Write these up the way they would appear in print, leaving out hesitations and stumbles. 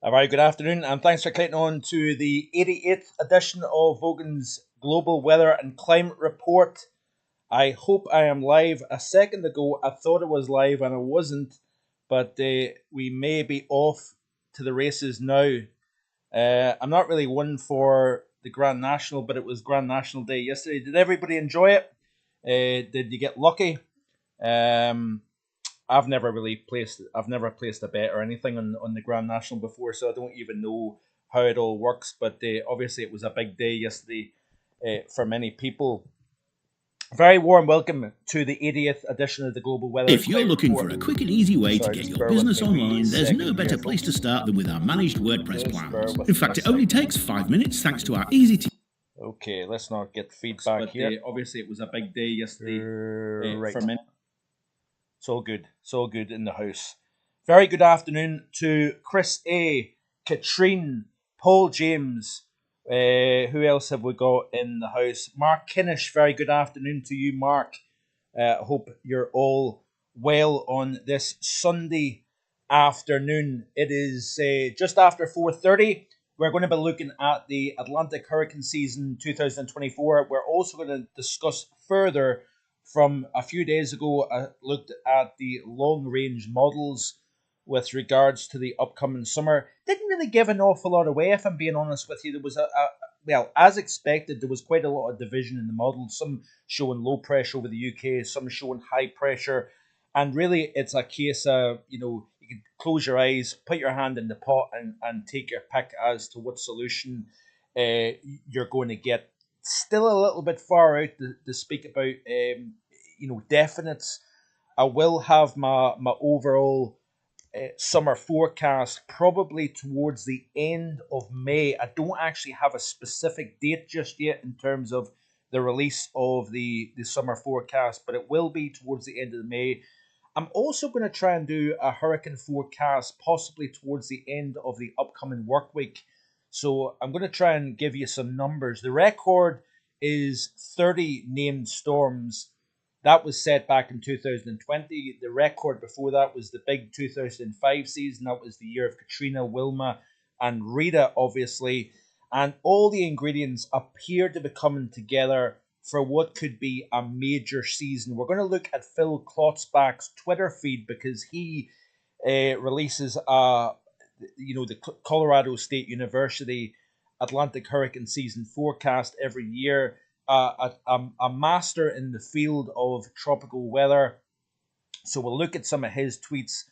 A very good afternoon, and thanks for clicking on to the 88th edition of Vogan's Global Weather and Climate Report. I hope I am live. A second ago, I thought it was live and I wasn't, but we may be off to the races now. I'm not really one for the Grand National, but it was Grand National Day yesterday. Did everybody enjoy it? Did you get lucky? Um, I've never placed a bet or anything on the Grand National before, so I don't even know how it all works. But obviously, it was a big day yesterday for many people. Very warm welcome to the 80th edition of the Global Weather. If you're looking for a quick and easy way to get just your bear with business me a wee online, there's no second better here, place to folks. start than with our managed WordPress Just bear plans. with In me fact, a it only second. takes 5 minutes thanks to our easy to Okay, let's not get feedback but here. obviously it was a big day yesterday Right. for many. It's all good. It's all good in the house. Very good afternoon to Chris A, Katrine, Paul James. Who else have we got in the house? Mark Kinnish. Very good afternoon to you, Mark. Hope you're all well on this Sunday afternoon. It is just after 4:30. We're going to be looking at the Atlantic hurricane season 2024. We're also going to discuss further from a few days ago. I looked at the long range models with regards to the upcoming summer. Didn't really give an awful lot away, if I'm being honest with you. There was well, as expected, there was quite a lot of division in the models, some showing low pressure over the UK, some showing high pressure. And really, it's a case of, you can close your eyes, put your hand in the pot, and take your pick as to what solution you're going to get. Still a little bit far out to speak about, definites. I will have my overall summer forecast probably towards the end of May. I don't actually have a specific date just yet in terms of the release of the summer forecast, but it will be towards the end of May. I'm also going to try and do a hurricane forecast possibly towards the end of the upcoming work week. So I'm going to try and give you some numbers. The record is 30 named storms. That was set back in 2020. The record before that was the big 2005 season. That was the year of Katrina, Wilma, and Rita, obviously. And all the ingredients appear to be coming together for what could be a major season. We're going to look at Phil Klotzbach's Twitter feed because he releases the Colorado State University Atlantic hurricane season forecast every year. A master in the field of tropical weather. So we'll look at some of his tweets.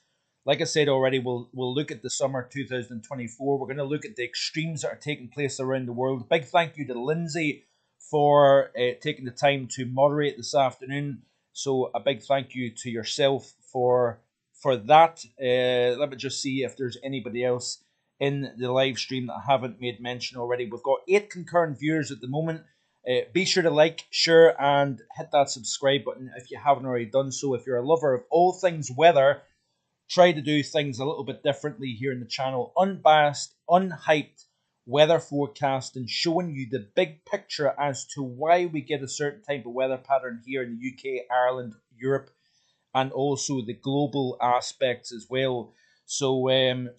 Like I said already, we'll look at the summer 2024. We're going to look at the extremes that are taking place around the world. Big thank you to Lindsay for taking the time to moderate this afternoon. So a big thank you to yourself for that. Let me just see if there's anybody else in the live stream that I haven't made mention already. We've got 8 concurrent viewers at the moment. Be sure to like, share, and hit that subscribe button if you haven't already done so. If you're a lover of all things weather, try to do things a little bit differently here in the channel. Unbiased, unhyped weather forecast and showing you the big picture as to why we get a certain type of weather pattern here in the UK, Ireland, Europe, and also the global aspects as well. So I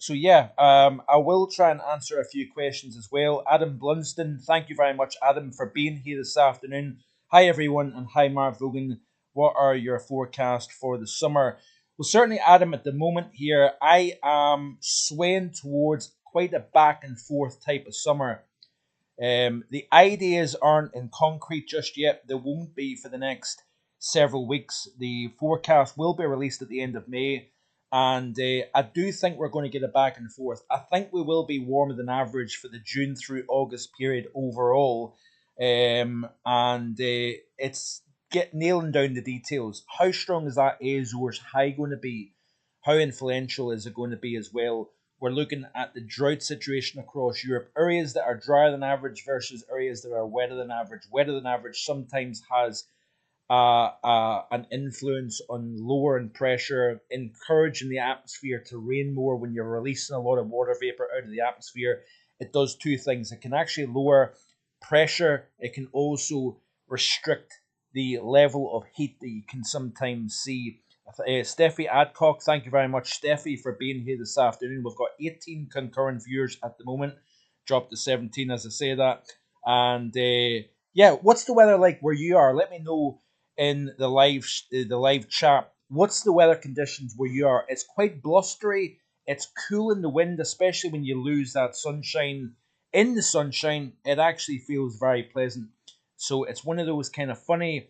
will try and answer a few questions as well. Adam Blunston, thank you very much, Adam, for being here this afternoon. Hi, everyone, and hi, Marv Vogan. What are your forecasts for the summer? Well, certainly, Adam, at the moment here, I am swaying towards quite a back and forth type of summer. The ideas aren't in concrete just yet. They won't be for the next several weeks. The forecast will be released at the end of May. And I do think we're going to get a back and forth. I think we will be warmer than average for the June through August period overall. It's nailing down the details. How strong is that Azores high going to be? How influential is it going to be as well? We're looking at the drought situation across Europe. Areas that are drier than average versus areas that are wetter than average. Wetter than average sometimes has an influence on lowering pressure, encouraging the atmosphere to rain more when you're releasing a lot of water vapor out of the atmosphere. It does two things. It can actually lower pressure. It can also restrict the level of heat that you can sometimes see Steffi Adcock, thank you very much, Steffi, for being here this afternoon. We've got 18 concurrent viewers at the moment, dropped to 17 as I say that. And yeah, what's the weather like where you are? Let me know in the live chat. What's the weather conditions where you are? It's quite blustery. It's cool in the wind, especially when you lose that sunshine. In the sunshine, it actually feels very pleasant. So it's one of those kind of funny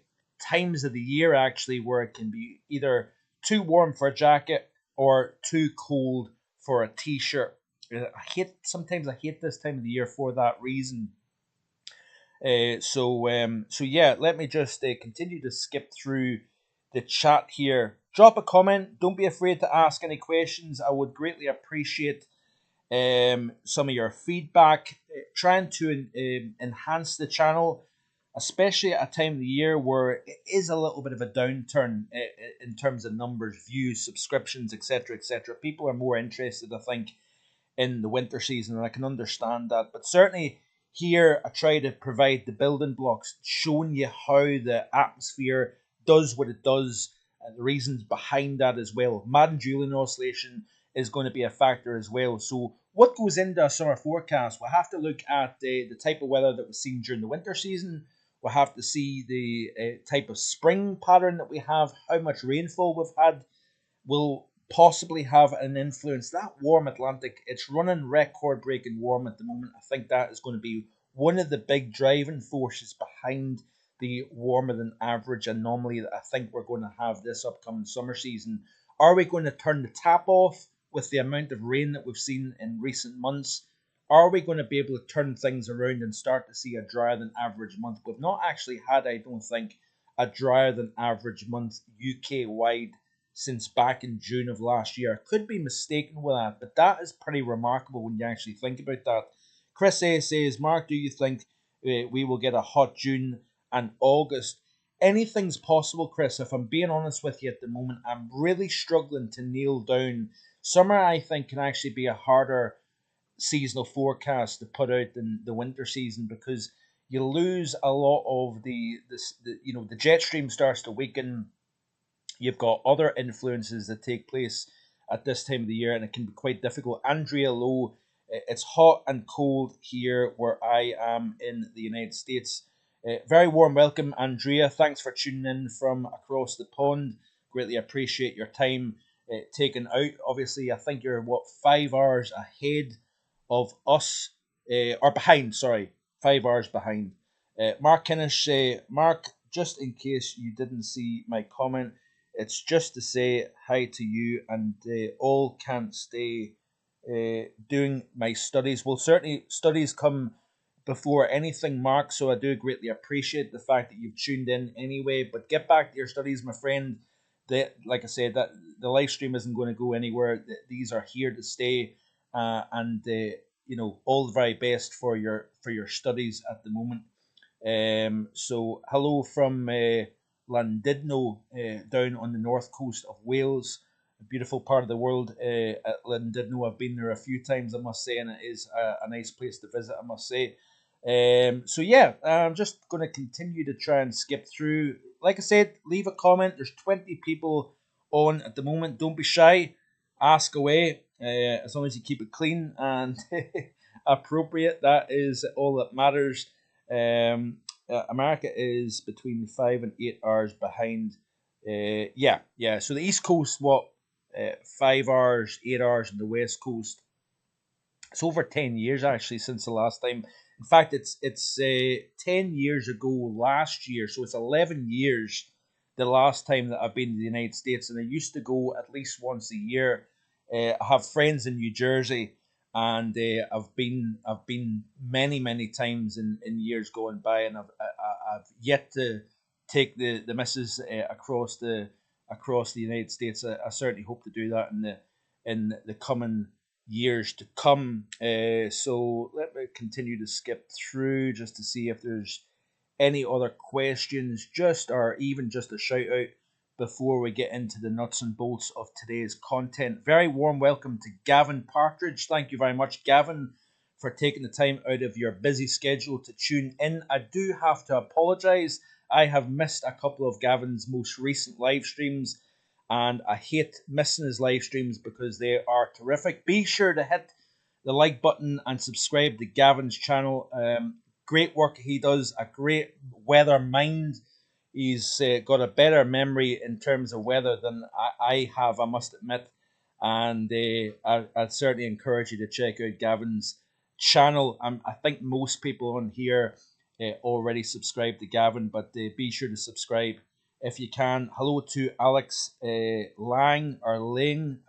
times of the year actually where it can be either too warm for a jacket or too cold for a t-shirt. I hate this time of the year for that reason. So yeah, let me just continue to skip through the chat here. Drop a comment. Don't be afraid to ask any questions. I would greatly appreciate some of your feedback. Trying to enhance the channel, especially at a time of the year where it is a little bit of a downturn in terms of numbers, views, subscriptions, etc., etc. People are more interested, I think, in the winter season, and I can understand that. But certainly here, I try to provide the building blocks, showing you how the atmosphere does what it does, and the reasons behind that as well. Madden Julian oscillation is going to be a factor as well. So, what goes into a summer forecast? We'll have to look at the type of weather that was seen during the winter season. We'll have to see the type of spring pattern that we have, how much rainfall we've had, will possibly have an influence. That warm Atlantic, it's running record breaking warm at the moment. I think that is going to be one of the big driving forces behind the warmer than average anomaly that I think we're going to have this upcoming summer season. Are we going to turn the tap off with the amount of rain that we've seen in recent months? Are we going to be able to turn things around and start to see a drier than average month? We've not actually had, I don't think, a drier than average month UK wide since back in June of last year. I could be mistaken with that, but that is pretty remarkable when you actually think about that. Chris A says, Mark, do you think we will get a hot June and August? Anything's possible, Chris. If I'm being honest with you at the moment, I'm really struggling to nail down. Summer, I think, can actually be a harder seasonal forecast to put out than the winter season because you lose a lot of the jet stream starts to weaken. You've got other influences that take place at this time of the year, and it can be quite difficult. Andrea Lowe, it's hot and cold here where I am in the United States. Very warm welcome, Andrea. Thanks for tuning in from across the pond. Greatly appreciate your time taken out. Obviously, I think you're 5 hours ahead of us, or behind. Sorry, 5 hours behind. Mark Kinnish, Mark. Just in case you didn't see my comment, it's just to say hi to you and all can't stay doing my studies. Well, certainly studies come before anything, Mark, so I do greatly appreciate the fact that you've tuned in anyway. But get back to your studies, my friend. Like I said, that the live stream isn't going to go anywhere. These are here to stay, and all the very best for your studies at the moment. So hello from Llandudno, down on the north coast of Wales, a beautiful part of the world. At Llandudno, I've been there a few times, I must say, and it is a nice place to visit, I must say. So yeah, I'm just going to continue to try and skip through. Like I said, leave a comment. There's 20 people on at the moment. Don't be shy. Ask away. As long as you keep it clean and appropriate, that is all that matters. America is between 5 and 8 hours behind. Yeah. So the East Coast, 5 hours, 8 hours, and the West Coast. It's over 10 years actually since the last time. In fact, it's 10 years ago last year, so it's 11 years the last time that I've been to the United States, and I used to go at least once a year. I have friends in New Jersey, and I've been many times in years going by, and I've yet to take the missus across the United States. I certainly hope to do that in the coming years to come. So let me continue to skip through just to see if there's any other questions, or even just a shout out before we get into the nuts and bolts of today's content. Very warm welcome to Gavin Partridge. Thank you very much, Gavin, for taking the time out of your busy schedule to tune in. I do have to apologise. I have missed a couple of Gavin's most recent live streams. and I hate missing his live streams because they are terrific. Be sure to hit the like button and subscribe to Gavin's channel. Great work he does, a great weather mind. He's got a better memory in terms of weather than I have, I must admit. And I'd certainly encourage you to check out Gavin's channel. I think most people on here already subscribe to Gavin, but be sure to subscribe if you can. Hello to Alex Lang or Ling.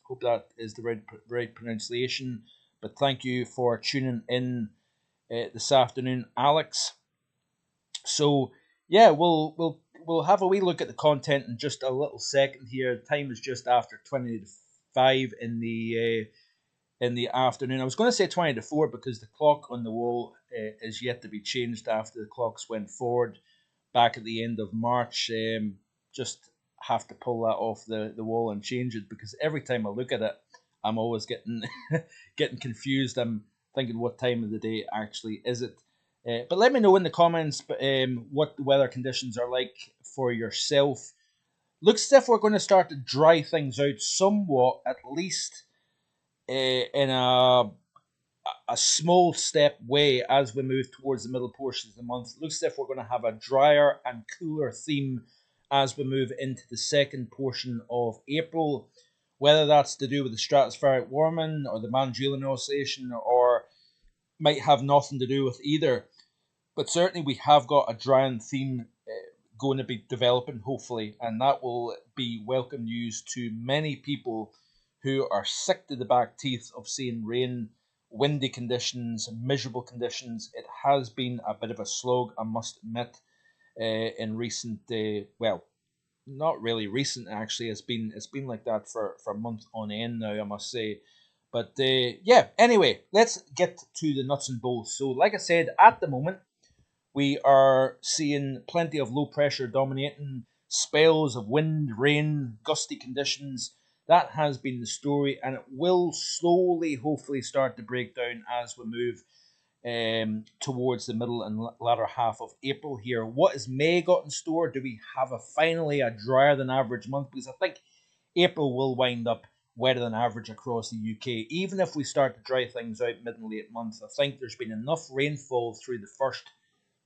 Hope that is the right pronunciation. But thank you for tuning in this afternoon, Alex. So yeah, we'll have a wee look at the content in just a little second here. The time is just after 20 to 5 in the afternoon. I was going to say 20 to 4 because the clock on the wall is yet to be changed after the clocks went forward back at the end of March. Just have to pull that off the wall and change it because every time I look at it, I'm always getting getting confused. I'm thinking, what time of the day actually is it? But let me know in the comments what the weather conditions are like for yourself. Looks as if we're going to start to dry things out somewhat, at least in a small step way as we move towards the middle portions of the month. It looks as if we're going to have a drier and cooler theme as we move into the second portion of April. Whether that's to do with the stratospheric warming or the Magellan oscillation, or might have nothing to do with either. But certainly we have got a drying theme going to be developing, hopefully, and that will be welcome news to many people who are sick to the back teeth of seeing rain, windy conditions, miserable conditions. It has been a bit of a slog, I must admit, in recent, well, not really recent actually. It's been like that for months on end now, I must say. But yeah, anyway, let's get to the nuts and bolts. So, like I said, at the moment, we are seeing plenty of low pressure dominating, spells of wind, rain, gusty conditions. That has been the story, and it will slowly, hopefully, start to break down as we move towards the middle and latter half of April here. What has May got in store? Do we have finally a drier than average month? Because I think April will wind up wetter than average across the UK. Even if we start to dry things out mid and late month, I think there's been enough rainfall through the first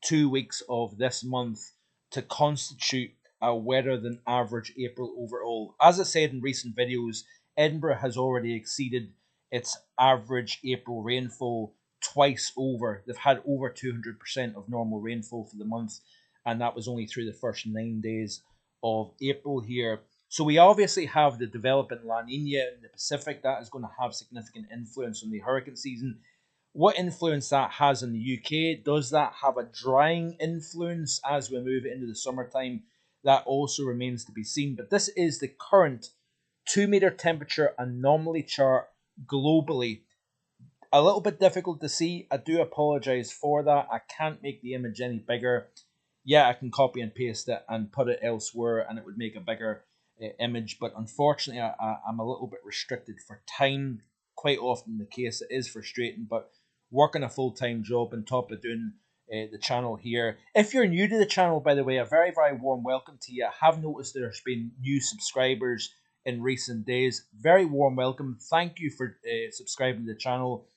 2 weeks of this month to constitute a wetter than average April overall. As I said in recent videos, Edinburgh has already exceeded its average April rainfall twice over. They've had over 200% of normal rainfall for the month, and that was only through the first 9 days of April here. So we obviously have the developing La Nina in the Pacific. That is going to have significant influence on the hurricane season. What influence that has in the UK? Does that have a drying influence as we move into the summertime? That also remains to be seen. But this is the current 2 meter temperature anomaly chart globally. A little bit difficult to see. I do apologize for that. I can't make the image any bigger. Yeah, I can copy and paste it and put it elsewhere and it would make a bigger image. But unfortunately, I'm a little bit restricted for time. Quite often the case. It is frustrating, but working a full-time job on top of doing the channel here. If you're new to the channel, by the way, a very, very warm welcome to you. I have noticed there's been new subscribers in recent days. Very warm welcome. Thank you for subscribing to the channel,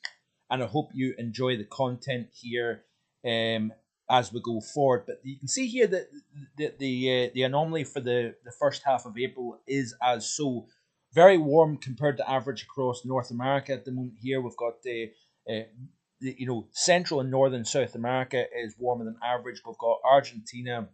and I hope you enjoy the content here as we go forward. But you can see here that the anomaly for the first half of April is as so. Very warm compared to average across North America at the moment. Here we've got Central and Northern South America is warmer than average. We've got Argentina,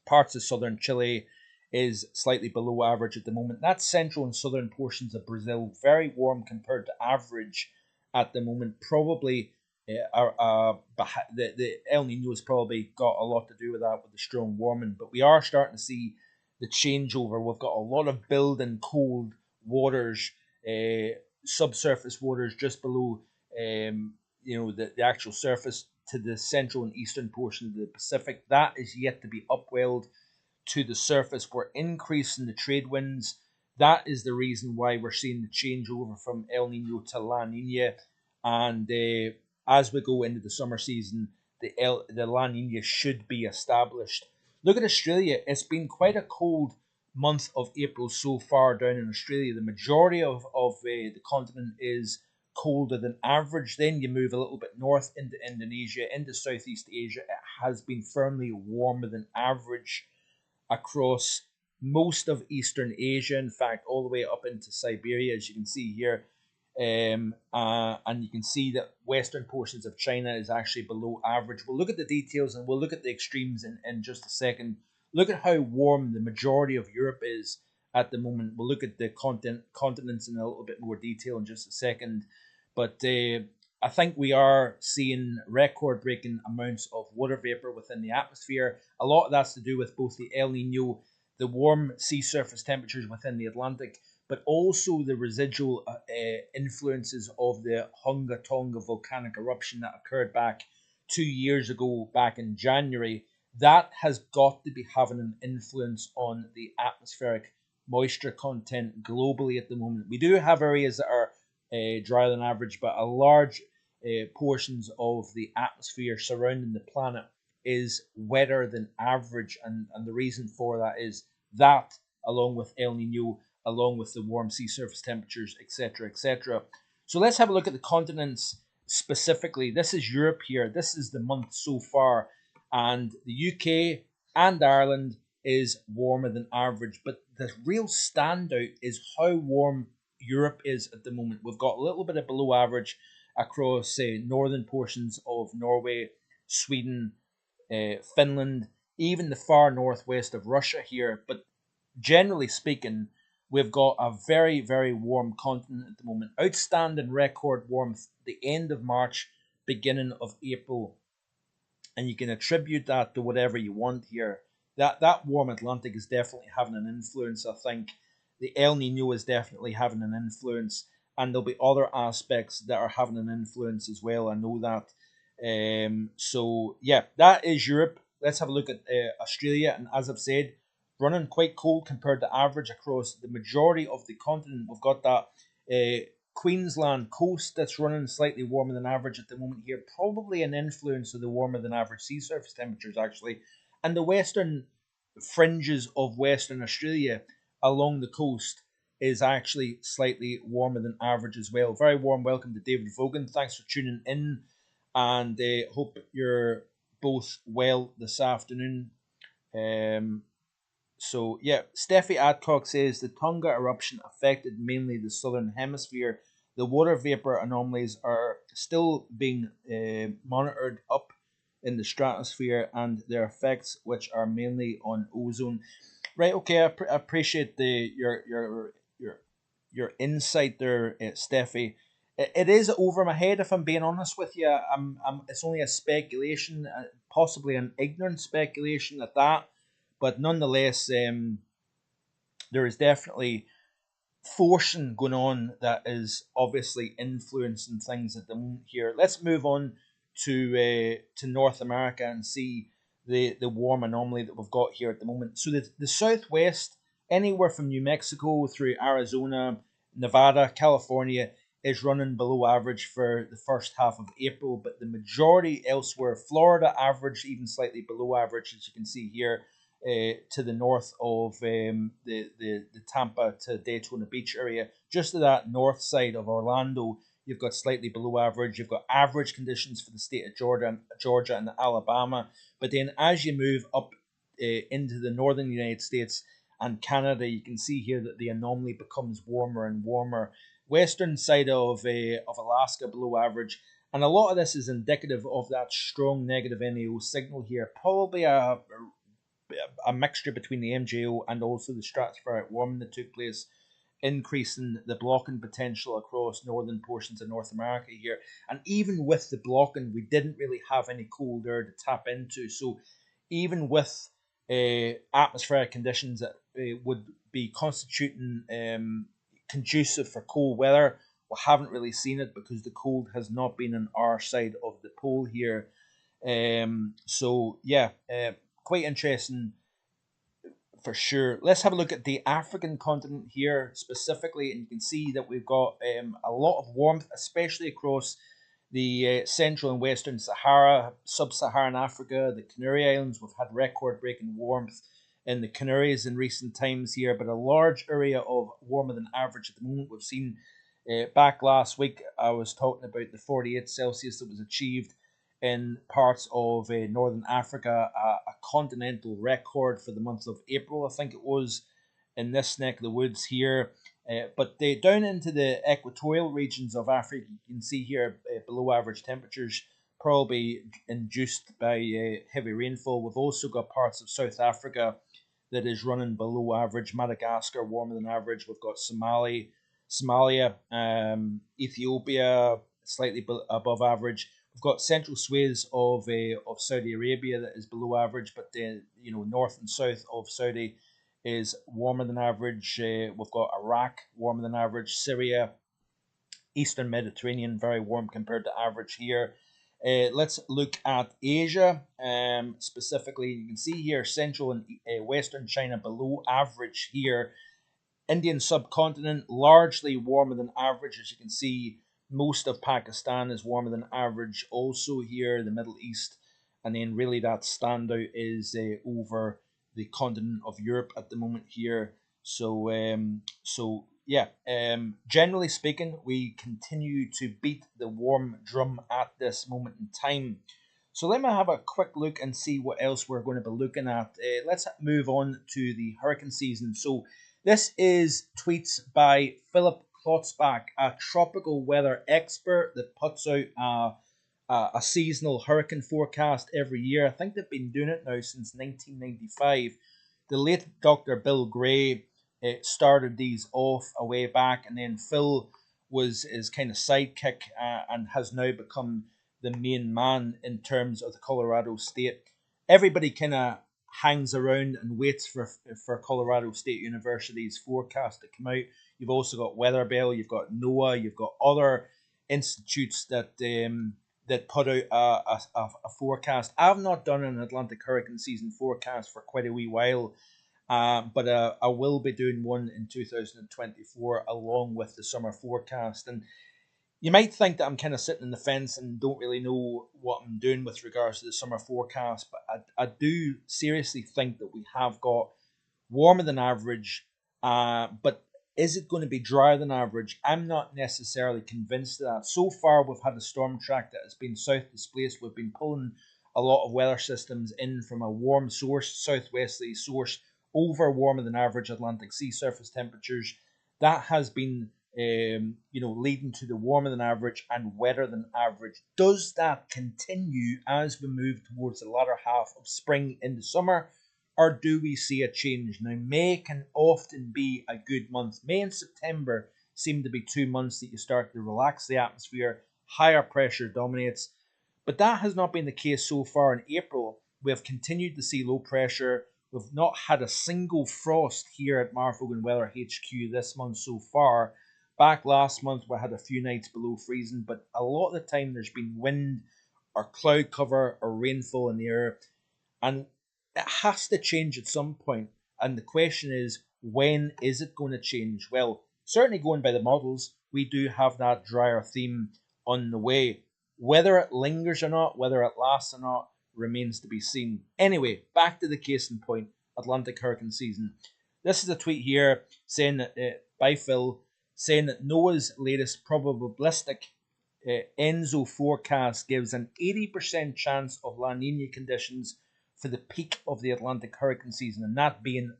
parts of southern Chile is slightly below average at the moment. That's central and southern portions of Brazil, very warm compared to average at the moment. Probably the El Nino has probably got a lot to do with that, with the strong warming. But we are starting to see the changeover. We've got a lot of building cold waters, subsurface waters just below the actual surface to the central and eastern portion of the Pacific. That is yet to be upwelled to the surface. We're increasing the trade winds. That is the reason why we're seeing the changeover from El Nino to La Nina. And as we go into the summer season, the La Nina should be established. Look at Australia. It's been quite a cold month of April so far down in Australia. The majority of the continent is colder than average. Then you move a little bit north into Indonesia, into Southeast Asia. It has been firmly warmer than average across most of Eastern Asia, in fact, all the way up into Siberia, as you can see here. And you can see that western portions of China is actually below average. We'll look at the details and we'll look at the extremes in just a second. Look at how warm the majority of Europe is at the moment. We'll look at the continents in a little bit more detail in just a second. But I think we are seeing record-breaking amounts of water vapor within the atmosphere. A lot of that's to do with both the El Nino, the warm sea surface temperatures within the Atlantic, but also the residual influences of the Hunga Tonga volcanic eruption that occurred back 2 years ago, back in January. That has got to be having an influence on the atmospheric moisture content globally at the moment. We do have areas that are drier than average, but a large portions of the atmosphere surrounding the planet is wetter than average, and the reason for that is that, along with El Nino, along with the warm sea surface temperatures, etc., etc. So let's have a look at the continents specifically. This is Europe here. This is the month so far, and the UK and Ireland is warmer than average. But the real standout is how warm Europe is at the moment. We've got a little bit of below average across northern portions of Norway, Sweden, Finland, even the far northwest of Russia here. But generally speaking, we've got a very, very warm continent at the moment. Outstanding record warmth the end of March, beginning of April. And you can attribute that to whatever you want here. That warm Atlantic is definitely having an influence, I think. The El Nino is definitely having an influence, and there'll be other aspects that are having an influence as well. I know that. So yeah, that is Europe. Let's have a look at Australia, and as I've said, running quite cold compared to average across the majority of the continent. We've got that Queensland coast that's running slightly warmer than average at the moment here, probably an influence of the warmer than average sea surface temperatures actually, and the western fringes of Western Australia along the coast is actually slightly warmer than average as well. Very warm welcome to David Vogan. Thanks for tuning in, and hope you're both well this afternoon. So yeah, Steffi Adcock says the Tonga eruption affected mainly the southern hemisphere. The water vapor anomalies are still being monitored up in the stratosphere, and their effects, which are mainly on ozone. Right. Okay. I appreciate your insight there, Steffi. It is over my head, if I'm being honest with you. It's only a speculation, possibly an ignorant speculation at that, but nonetheless, there is definitely forcing going on that is obviously influencing things at the moment here. Let's move on to North America and see the warm anomaly that we've got here at the moment. So the southwest, anywhere from New Mexico through Arizona, Nevada, California, is running below average for the first half of April, but the majority elsewhere, Florida average, even slightly below average, as you can see here, to the north of the Tampa to Daytona Beach area, just to that north side of Orlando, you've got slightly below average. You've got average conditions for the state of Georgia and Alabama. But then as you move up into the northern United States and Canada, you can see here that the anomaly becomes warmer and warmer. Western side of Alaska below average. And a lot of this is indicative of that strong negative NAO signal here. Probably a mixture between the MJO and also the stratospheric warming that took place, increasing the blocking potential across northern portions of North America here. And even with the blocking, we didn't really have any cold air to tap into. So even with atmospheric conditions that would be constituting conducive for cold weather, we haven't really seen it because the cold has not been on our side of the pole here. So yeah, quite interesting for sure. Let's have a look at the African continent here specifically, and you can see that we've got a lot of warmth, especially across the central and western Sahara, sub-Saharan Africa, the Canary Islands. We've had record-breaking warmth. in the Canaries in recent times here, but a large area of warmer than average at the moment. We've seen back last week, I was talking about the 48 Celsius that was achieved in parts of northern Africa, a continental record for the month of April, I think it was, in this neck of the woods here. But down into the equatorial regions of Africa, you can see here below average temperatures, probably induced by heavy rainfall. We've also got parts of South Africa that is running below average. Madagascar warmer than average. We've got Somalia, Ethiopia slightly above average. We've got central swathes of Saudi Arabia that is below average, but then north and south of Saudi is warmer than average. We've got Iraq warmer than average. Syria, Eastern Mediterranean very warm compared to average here. Let's look at Asia specifically. You can see here Central and Western China below average here. Indian subcontinent largely warmer than average, as you can see. Most of Pakistan is warmer than average also here, the Middle East, and then really that standout is over the continent of Europe at the moment here. So yeah, generally speaking, we continue to beat the warm drum at this moment in time. So let me have a quick look and see what else we're going to be looking at. Let's move on to the hurricane season. So this is tweets by Philip Klotzbach, a tropical weather expert that puts out a seasonal hurricane forecast every year. I think they've been doing it now since 1995. The late Dr. Bill Gray started these off a way back, and then Phil was his kind of sidekick and has now become the main man in terms of the Colorado State. Everybody kind of hangs around and waits for Colorado State University's forecast to come out. You've also got Weatherbell, you've got NOAA, you've got other institutes that put out a forecast. I've not done an Atlantic hurricane season forecast for quite a wee while, but I will be doing one in 2024 along with the summer forecast. And you might think that I'm kind of sitting in the fence and don't really know what I'm doing with regards to the summer forecast, but I do seriously think that we have got warmer than average, but is it going to be drier than average? I'm not necessarily convinced of that. So far, we've had a storm track that has been south displaced. We've been pulling a lot of weather systems in from a warm source, southwesterly source, over warmer than average Atlantic sea surface temperatures. That has been leading to the warmer than average and wetter than average. Does that continue as we move towards the latter half of spring into summer, or do we see a change? Now, May can often be a good month. May and September seem to be 2 months that you start to relax the atmosphere, higher pressure dominates, but that has not been the case so far in April. We have continued to see low pressure. We've not had a single frost here at Marfogan Weather HQ this month so far. Back last month, we had a few nights below freezing, but a lot of the time there's been wind or cloud cover or rainfall in the air, and it has to change at some point. And the question is, when is it going to change? Well, certainly going by the models, we do have that drier theme on the way. Whether it lingers or not, whether it lasts or not, remains to be seen. Anyway, back to the case in point, Atlantic hurricane season. This is a tweet here saying that by Phil, saying that NOAA's latest probabilistic ENSO forecast gives an 80% chance of La Nina conditions for the peak of the Atlantic hurricane season, and that being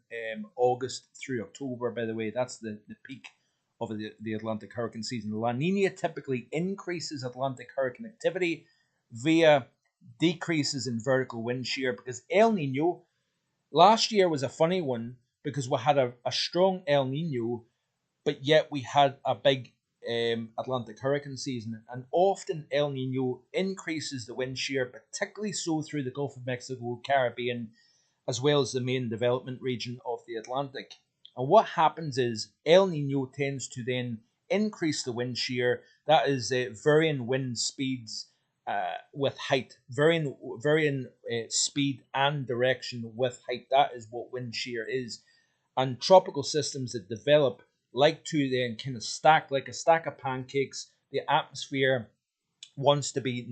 August through October, by the way. That's the peak of the Atlantic hurricane season. La Nina typically increases Atlantic hurricane activity via decreases in vertical wind shear, because El Nino last year was a funny one because we had a strong El Nino, but yet we had a big Atlantic hurricane season, and often El Nino increases the wind shear, particularly so through the Gulf of Mexico, Caribbean, as well as the main development region of the Atlantic. And what happens is El Nino tends to then increase the wind shear. That is varying wind speeds with height, varying speed and direction with height. That is what wind shear is. And tropical systems that develop like to then kind of stack like a stack of pancakes. The atmosphere wants to be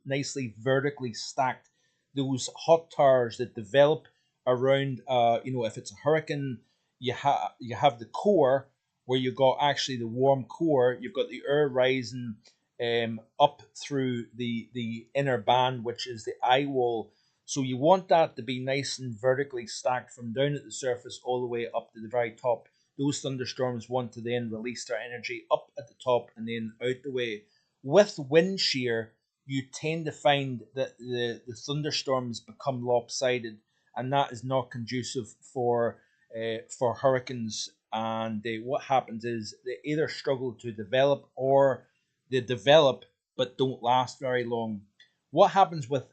nicely vertically stacked. Those hot towers that develop around, if it's a hurricane, you have the core where you've got actually the warm core. You've got the air rising up through the inner band, which is the eye wall. So you want that to be nice and vertically stacked from down at the surface all the way up to the very top. Those thunderstorms want to then release their energy up at the top and then out the way. With wind shear, you tend to find that the thunderstorms become lopsided, and that is not conducive for hurricanes. And what happens is they either struggle to develop or they develop but don't last very long. What happens with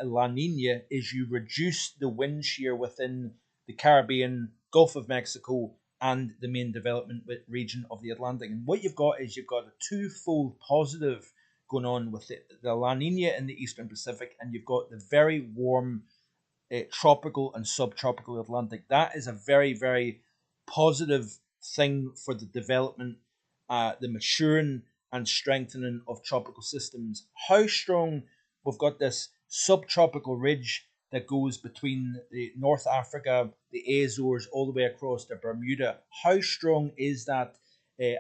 La Nina is you reduce the wind shear within the Caribbean, Gulf of Mexico, and the main development region of the Atlantic. And what you've got is you've got a twofold positive going on with the La Nina in the Eastern Pacific, and you've got the very warm tropical and subtropical Atlantic. That is a very, very positive thing for the development, the maturing and strengthening of tropical systems. How strong we've got this subtropical ridge that goes between the North Africa, the Azores, all the way across to Bermuda. How strong is that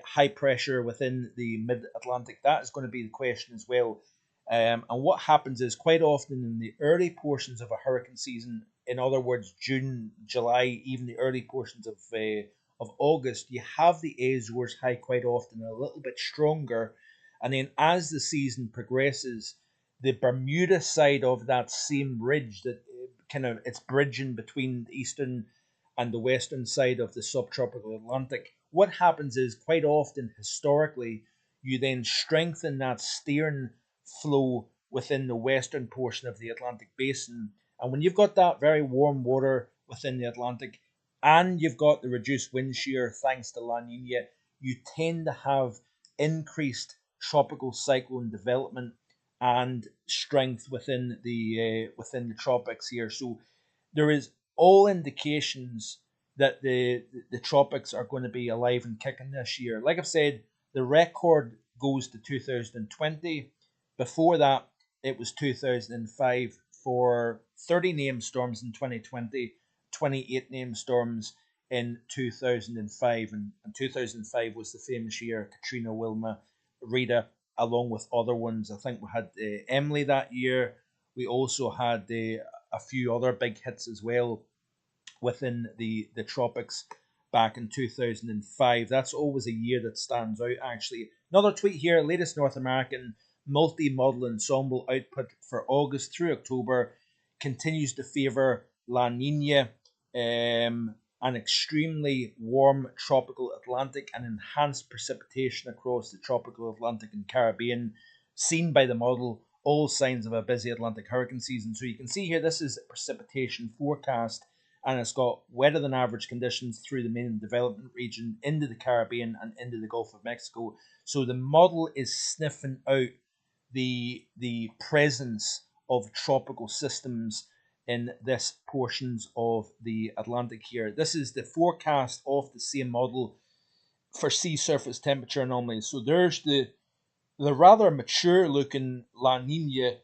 high pressure within the mid-Atlantic? That is going to be the question as well. And what happens is quite often in the early portions of a hurricane season, in other words, June, July, even the early portions of August, you have the Azores high quite often a little bit stronger. And then as the season progresses, the Bermuda side of that same ridge that it's bridging between the eastern and the western side of the subtropical Atlantic. What happens is quite often historically you then strengthen that steering flow within the western portion of the Atlantic basin. And when you've got that very warm water within the Atlantic and you've got the reduced wind shear thanks to La Nina, you tend to have increased tropical cyclone development and strength within the tropics here. So there is all indications that the tropics are going to be alive and kicking this year. Like I've said, the record goes to 2020. Before that, it was 2005 for 30 named storms in 2020, 28 named storms in 2005. And 2005 was the famous year Katrina, Wilma, Rita, along with other ones. I think we had Emily that year. We also had a few other big hits as well within the tropics back in 2005. That's always a year that stands out, actually. Another tweet here, latest North American multi-model ensemble output for August through October continues to favour La Nina, an extremely warm tropical Atlantic and enhanced precipitation across the tropical Atlantic and Caribbean, seen by the model, all signs of a busy Atlantic hurricane season. So you can see here, this is precipitation forecast, and it's got wetter than average conditions through the main development region into the Caribbean and into the Gulf of Mexico. So the model is sniffing out the presence of tropical systems in this portions of the Atlantic here. This is the forecast of the same model for sea surface temperature anomalies. So there's the rather mature looking La Nina.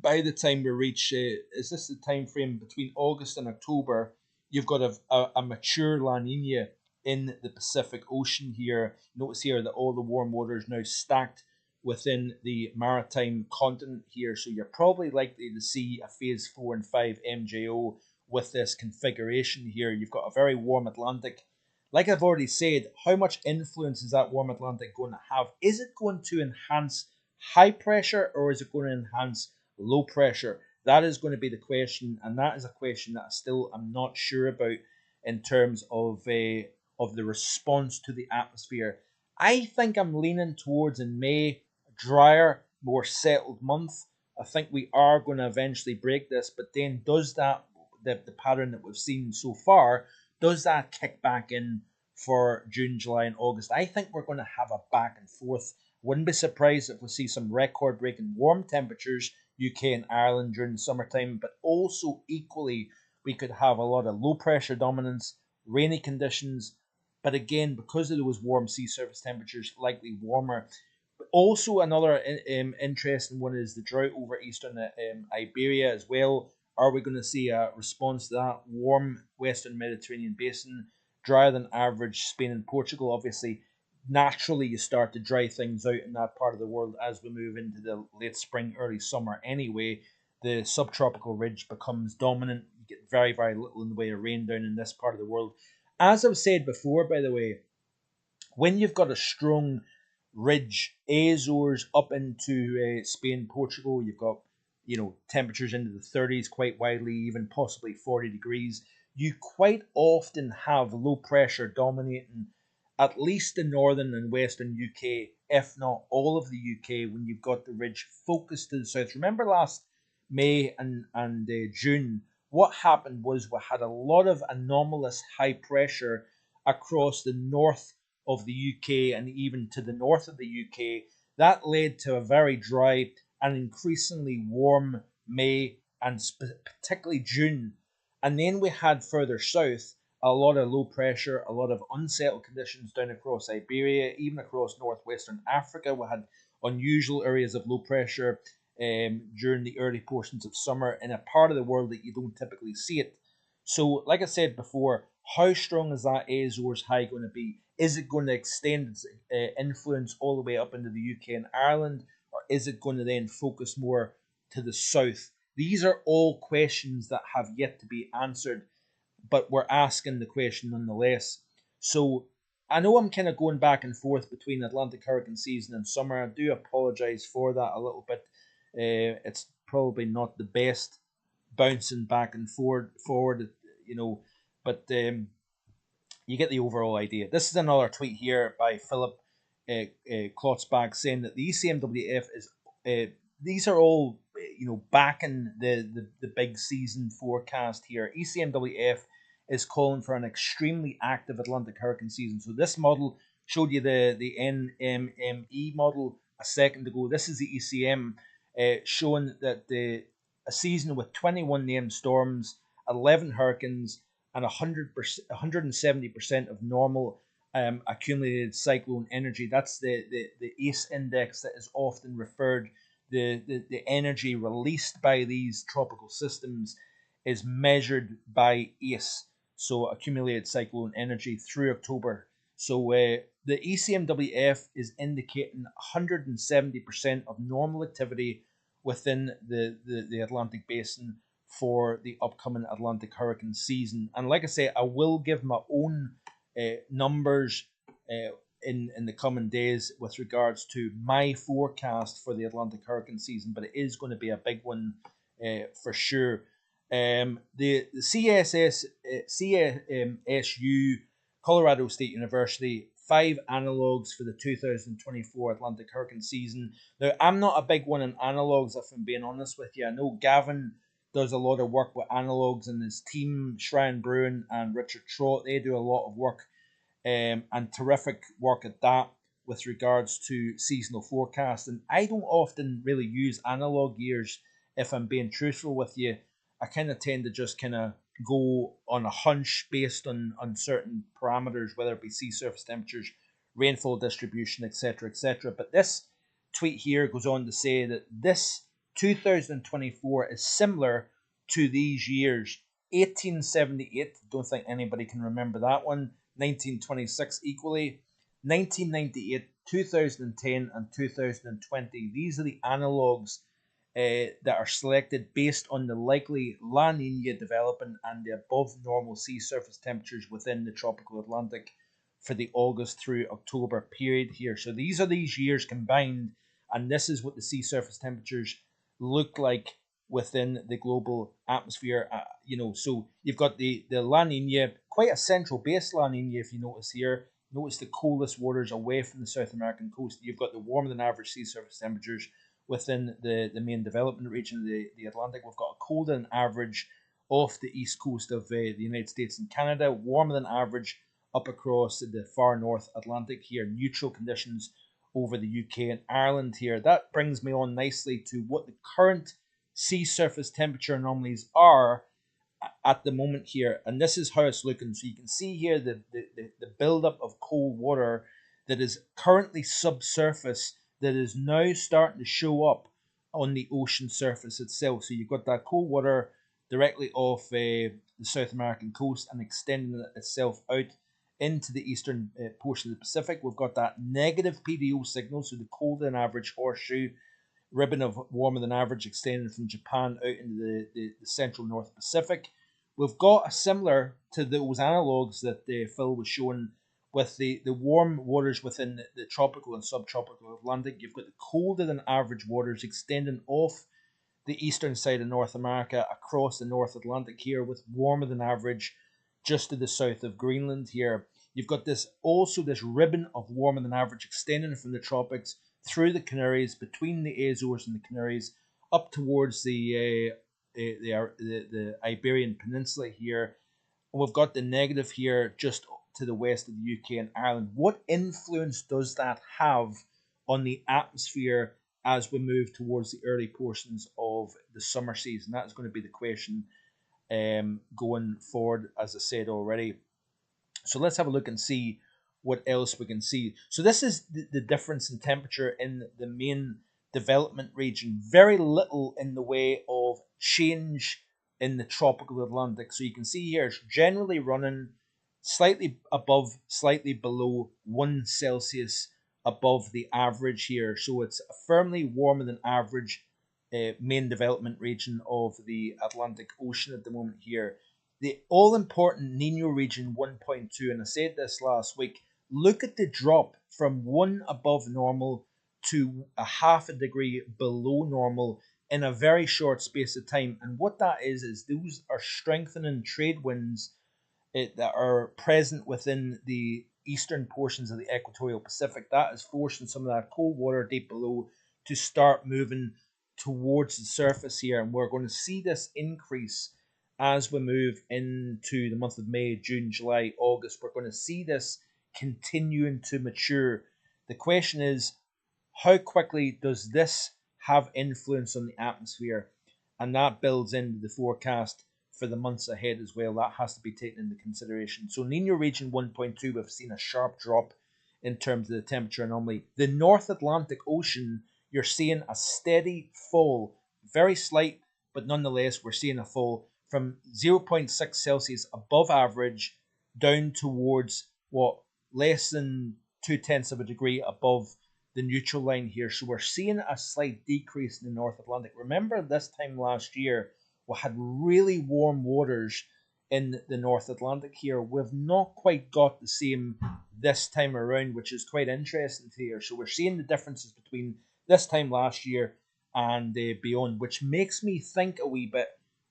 By the time we reach, is this the time frame between August and October? You've got a mature La Nina in the Pacific Ocean here. Notice here that all the warm water is now stacked within the maritime continent here. So you're probably likely to see a phase 4 and 5 MJO with this configuration here. You've got a very warm Atlantic. Like I've already said, how much influence is that warm Atlantic going to have? Is it going to enhance high pressure or is it going to enhance low pressure? That is going to be the question, and that is a question that I still am not sure about in terms of the response to the atmosphere. I think I'm leaning towards in May, drier, more settled month. I think we are going to eventually break this, but then does that the pattern that we've seen so far, does that kick back in for June, July, and August? I think we're going to have a back and forth. Wouldn't be surprised if we see some record-breaking warm temperatures, UK and Ireland during the summertime, but also equally we could have a lot of low-pressure dominance, rainy conditions, but again, because of those warm sea surface temperatures, likely warmer. But also another interesting one is the drought over eastern Iberia as well. Are we going to see a response to that? Warm Western Mediterranean basin, drier than average Spain and Portugal. Obviously, naturally, you start to dry things out in that part of the world as we move into the late spring, early summer anyway. The subtropical ridge becomes dominant. You get very, very little in the way of rain down in this part of the world. As I've said before, by the way, when you've got a strong ridge, Azores up into Spain, Portugal, you've got temperatures into the 30s quite widely, even possibly 40 degrees. You quite often have low pressure dominating at least the northern and western UK, if not all of the UK, when you've got the ridge focused to the south. Remember last May and June, what happened was we had a lot of anomalous high pressure across the north of the UK and even to the north of the UK. That led to a very dry and increasingly warm May and particularly June. And then we had further south a lot of low pressure, a lot of unsettled conditions down across Iberia, even across northwestern Africa. We had unusual areas of low pressure during the early portions of summer in a part of the world that you don't typically see it. So, like I said before, how strong is that Azores high going to be? Is it going to extend its influence all the way up into the UK and Ireland, or is it going to then focus more to the south? These are all questions that have yet to be answered, but we're asking the question nonetheless. So I know I'm kind of going back and forth between Atlantic hurricane season and summer. I do apologize for that a little bit. It's probably not the best bouncing back and forward, but you get the overall idea. This is another tweet here by Philip Klotzbach saying that the ECMWF is these are all backing the big season forecast here. ECMWF is calling for an extremely active Atlantic hurricane season. So this model showed you the NMME model a second ago. This is the ECM showing that a season with 21 named storms, 11 hurricanes, and 170% of normal accumulated cyclone energy. That's the ACE index that is often referred. The energy released by these tropical systems is measured by ACE, so accumulated cyclone energy through October. So the ECMWF is indicating 170% of normal activity within the Atlantic basin for the upcoming Atlantic hurricane season. And like I say, I will give my own numbers in the coming days with regards to my forecast for the Atlantic hurricane season, but it is going to be a big one for sure. The CSU, Colorado State University, 5 analogues for the 2024 Atlantic hurricane season. Now, I'm not a big one in analogues, if I'm being honest with you. I know Gavin does a lot of work with analogues, and his team, Shrine Bruin and Richard Trott, they do a lot of work and terrific work at that with regards to seasonal forecast. And I don't often really use analog years, if I'm being truthful with you. I kind of tend to just kind of go on a hunch based on certain parameters, whether it be sea surface temperatures, rainfall distribution, etc., etc. But this tweet here goes on to say that this 2024 is similar to these years. 1878, don't think anybody can remember that one. 1926 equally. 1998, 2010, and 2020. These are the analogues that are selected based on the likely La Nina developing and the above normal sea surface temperatures within the tropical Atlantic for the August through October period here. So these are these years combined, and this is what the sea surface temperatures look like within the global atmosphere. So you've got the La Nina, quite a central base La Nina, if you notice here. Notice the coldest waters away from the South American coast. You've got the warmer than average sea surface temperatures within the main development region of the Atlantic. We've got a colder than average off the east coast of the United States and Canada, warmer than average up across the far north Atlantic here, neutral conditions over the UK and Ireland here. That brings me on nicely to what the current sea surface temperature anomalies are at the moment here, and this is how it's looking. So you can see here the buildup of cold water that is currently subsurface that is now starting to show up on the ocean surface itself. So you've got that cold water directly off the South American coast and extending itself out into the eastern portion of the Pacific. We've got that negative PDO signal, so the colder than average horseshoe ribbon of warmer than average extending from Japan out into the central North Pacific. We've got a similar to those analogues that Phil was showing with the warm waters within the tropical and subtropical Atlantic. You've got the colder than average waters extending off the eastern side of North America across the North Atlantic here, with warmer than average just to the south of Greenland here. You've got this ribbon of warmer than average extending from the tropics through the Canaries, between the Azores and the Canaries, up towards the Iberian Peninsula here. And we've got the negative here just to the west of the UK and Ireland. What influence does that have on the atmosphere as we move towards the early portions of the summer season? That's going to be the question going forward, as I said already. So let's have a look and see what else we can see. So this is the difference in temperature in the main development region. Very little in the way of change in the tropical Atlantic. So you can see here it's generally running slightly above, slightly below 1 Celsius above the average here. So it's a firmly warmer than average main development region of the Atlantic Ocean at the moment here. The all-important Nino region 1.2, and I said this last week, look at the drop from 1 above normal to a half a degree below normal in a very short space of time. And what that is those are strengthening trade winds that are present within the eastern portions of the equatorial Pacific. That is forcing some of that cold water deep below to start moving towards the surface here. And we're going to see this increase as we move into the month of May, June, July, August. We're going to see this continuing to mature. The question is, how quickly does this have influence on the atmosphere? And that builds into the forecast for the months ahead as well. That has to be taken into consideration. So Nino region 1.2, we've seen a sharp drop in terms of the temperature anomaly. The North Atlantic Ocean, you're seeing a steady fall, very slight, but nonetheless, we're seeing a fall from 0.6 Celsius above average down towards what, less than 0.2 of a degree above the neutral line here. So we're seeing a slight decrease in the North Atlantic. Remember this time last year, we had really warm waters in the North Atlantic here. We've not quite got the same this time around, which is quite interesting here. So we're seeing the differences between this time last year and beyond, which makes me think a wee bit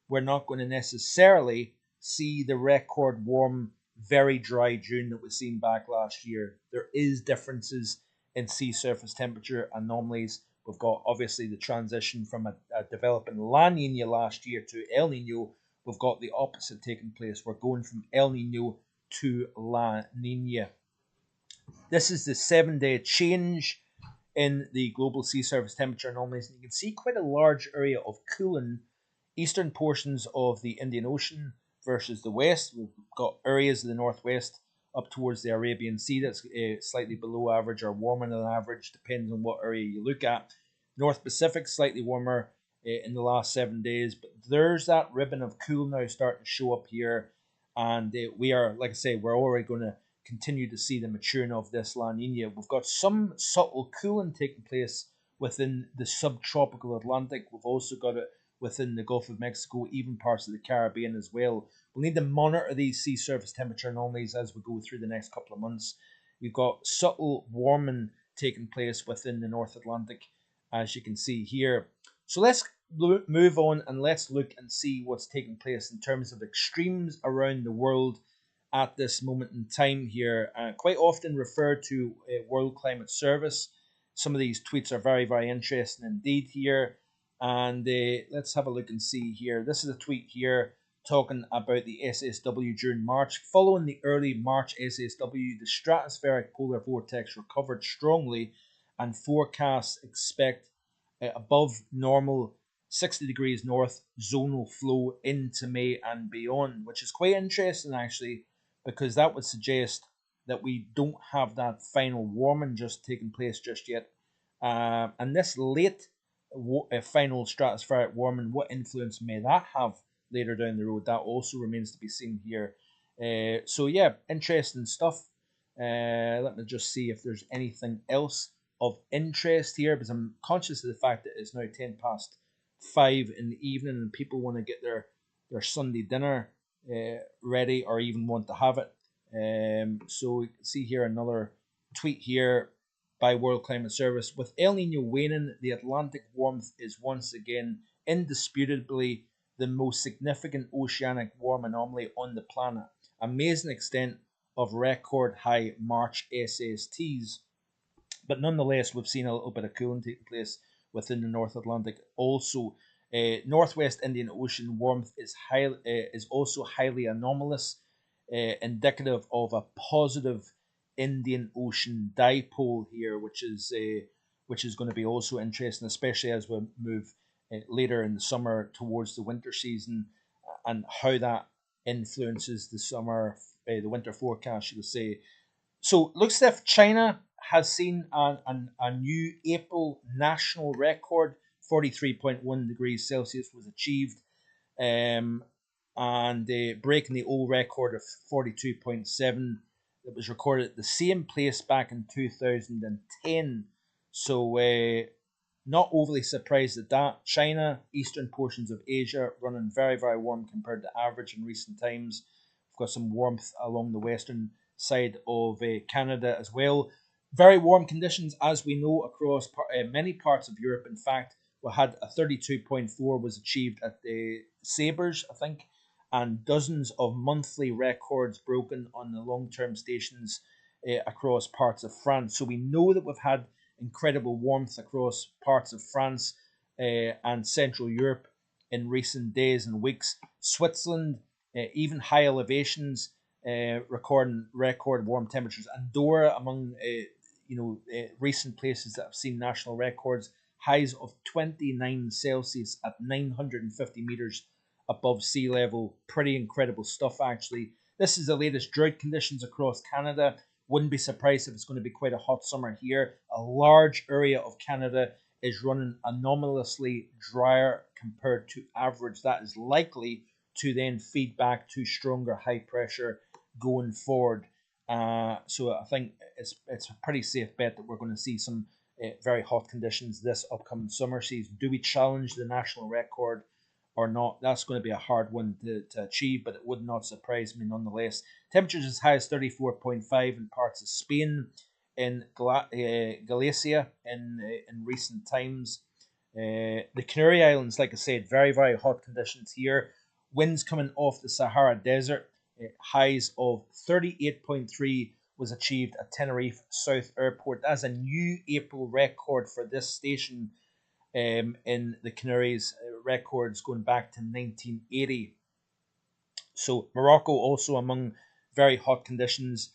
we're not going to necessarily see the record warm, very dry June that was seen back last year. There is differences in sea surface temperature anomalies. We've got obviously the transition from a developing La Nina last year to El Nino. We've got the opposite taking place. We're going from El Nino to La Nina. This is the 7-day change in the global sea surface temperature anomalies. And you can see quite a large area of cooling eastern portions of the Indian Ocean versus the west. We've got areas of the northwest up towards the Arabian Sea that's slightly below average or warmer than average, depends on what area you look at. North Pacific, slightly warmer in the last 7 days, but there's that ribbon of cool now starting to show up here. And we are, like I say, we're already going to continue to see the maturing of this La Nina. We've got some subtle cooling taking place within the subtropical Atlantic. We've also got it within the Gulf of Mexico, even parts of the Caribbean as well. We'll need to monitor these sea surface temperature anomalies as we go through the next couple of months. We've got subtle warming taking place within the North Atlantic, as you can see here. So let's move on and let's look and see what's taking place in terms of extremes around the world at this moment in time here. Quite often referred to World Climate Service. Some of these tweets are very, very interesting indeed here. And let's have a look and see here. This is a tweet here talking about the SSW during March. Following the early March SSW, the stratospheric polar vortex recovered strongly and forecasts expect above normal 60 degrees north zonal flow into May and beyond, which is quite interesting actually, because that would suggest that we don't have that final warming just taking place just yet. And this late final stratospheric warming, what influence may that have later down the road. That also remains to be seen here. So yeah, interesting stuff. Let me just see if there's anything else of interest here, because I'm conscious of the fact that it's now 5 in the evening and people want to get their Sunday dinner ready, or even want to have it. So we can see here another tweet here by World Climate Service. With El Nino waning, the Atlantic warmth is once again indisputably the most significant oceanic warm anomaly on the planet. Amazing extent of record high March SSTs. But nonetheless, we've seen a little bit of cooling taking place within the North Atlantic. Also, Northwest Indian Ocean warmth is also highly anomalous, indicative of a positive Indian Ocean dipole here, which is going to be also interesting, especially as we move later in the summer towards the winter season, and how that influences the winter forecast, should I say. So looks as if China has seen a new April national record. 43.1 degrees Celsius was achieved, um, and breaking the old record of 42.7 that was recorded at the same place back in 2010. So not overly surprised at that. China, eastern portions of Asia running very, very warm compared to average in recent times. We've got some warmth along the western side of Canada as well. Very warm conditions, as we know, across many parts of Europe. In fact, we had a 32.4 was achieved at the Sabres, I think, and dozens of monthly records broken on the long-term stations across parts of France. So we know that we've had incredible warmth across parts of France and Central Europe in recent days and weeks. Switzerland, even high elevations, recording record warm temperatures. Andorra, among recent places that have seen national records, highs of 29 Celsius at 950 meters above sea level. Pretty incredible stuff, actually. This is the latest drought conditions across Canada. Wouldn't be surprised if it's going to be quite a hot summer here. A large area of Canada is running anomalously drier compared to average. That is likely to then feed back to stronger high pressure going forward. So I think it's a pretty safe bet that we're going to see some very hot conditions this upcoming summer season. Do we challenge the national record or not? That's going to be a hard one to achieve, but it would not surprise me nonetheless. Temperatures as high as 34.5 in parts of Spain, in Galicia in recent times. The Canary Islands, like I said, very, very hot conditions here. Winds coming off the Sahara Desert. Highs of 38.3 was achieved at Tenerife South Airport. That's a new April record for this station in the Canaries, records going back to 1980. So Morocco also among very hot conditions,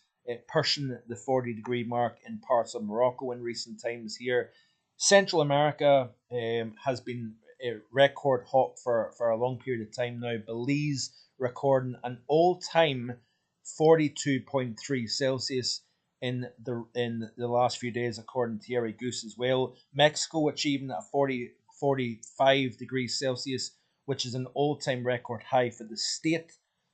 pushing the 40-degree mark in parts of Morocco in recent times here. Central America has been record hot for a long period of time now. Belize recording an all-time 42.3 Celsius in the last few days, according to Thierry Goose as well. Mexico achieving a 45 degrees Celsius, which is an all-time record high for the state.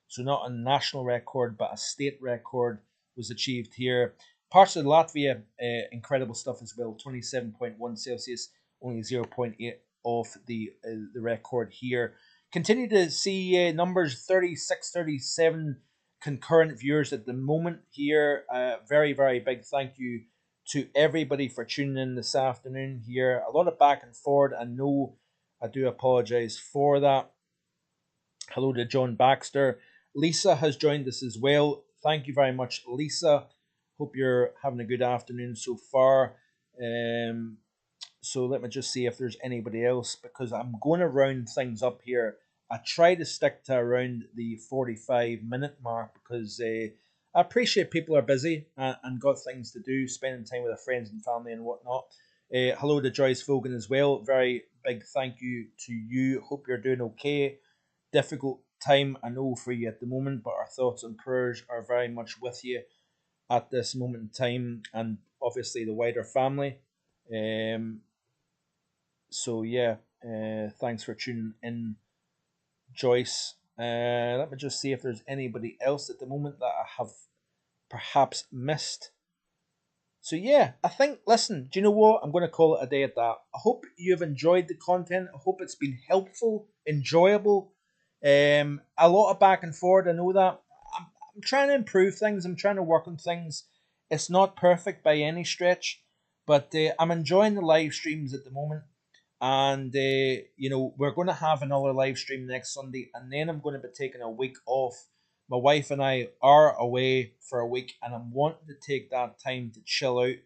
So not a national record, but a state record was achieved here. Parts of Latvia, incredible stuff as well. 27.1 Celsius, only 0.8 off the record here. Continue to see numbers 36, 37 concurrent viewers at the moment here. Very, very big thank you to everybody for tuning in this afternoon here. A lot of back and forward. I do apologize for that. Hello to John Baxter. Lisa has joined us as well. Thank you very much, Lisa. Hope you're having a good afternoon so far. So let me just see if there's anybody else, because I'm going to round things up here. I try to stick to around the 45-minute mark because I appreciate people are busy and got things to do, spending time with their friends and family and whatnot. Hello to Joyce Fogan as well. Very big thank you to you. Hope you're doing okay. Difficult time, I know, for you at the moment, but our thoughts and prayers are very much with you at this moment in time, and obviously the wider family. So yeah, thanks for tuning in Joyce. Let me just see if there's anybody else at the moment that I have perhaps missed. So yeah, I think, listen, do you know what? I'm going to call it a day at that. I hope you've enjoyed the content. I hope it's been helpful, enjoyable. A lot of back and forth, I know that. I'm trying to improve things. I'm trying to work on things. It's not perfect by any stretch, but I'm enjoying the live streams at the moment. And, we're going to have another live stream next Sunday. And then I'm going to be taking a week off. My wife and I are away for a week, and I'm wanting to take that time to chill out,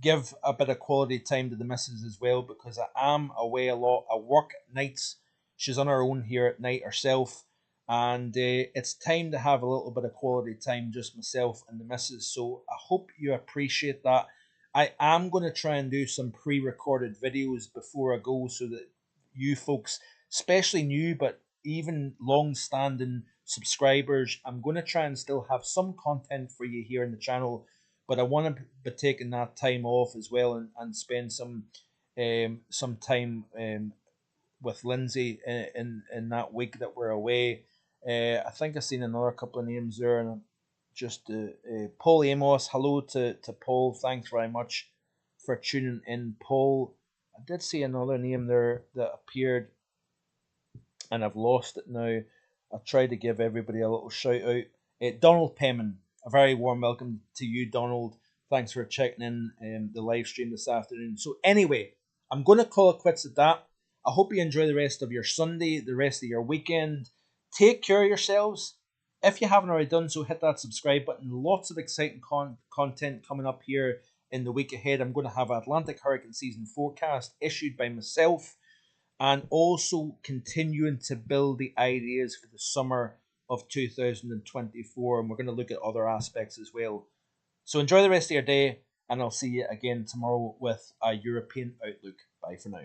give a bit of quality time to the missus as well, because I am away a lot. I work nights. She's on her own here at night herself, and it's time to have a little bit of quality time, just myself and the missus. So I hope you appreciate that. I am going to try and do some pre-recorded videos before I go, so that you folks, especially new but even long-standing subscribers, I'm going to try and still have some content for you here in the channel, but I want to be taking that time off as well, and spend some time with Lindsay in that week that we're away. I think I've seen another couple of names there, and just Paul Amos. Hello to Paul. Thanks very much for tuning in, Paul. I did see another name there that appeared, and I've lost it now. I'll try to give everybody a little shout out. Donald Pemin, a very warm welcome to you, Donald. Thanks for checking in the live stream this afternoon. So anyway, I'm going to call it quits at that. I hope you enjoy the rest of your Sunday, the rest of your weekend. Take care of yourselves. If you haven't already done so, hit that subscribe button. Lots of exciting content coming up here in the week ahead. I'm going to have Atlantic Hurricane Season Forecast issued by myself, and also continuing to build the ideas for the summer of 2024. And we're going to look at other aspects as well. So enjoy the rest of your day, and I'll see you again tomorrow with a European outlook. Bye for now.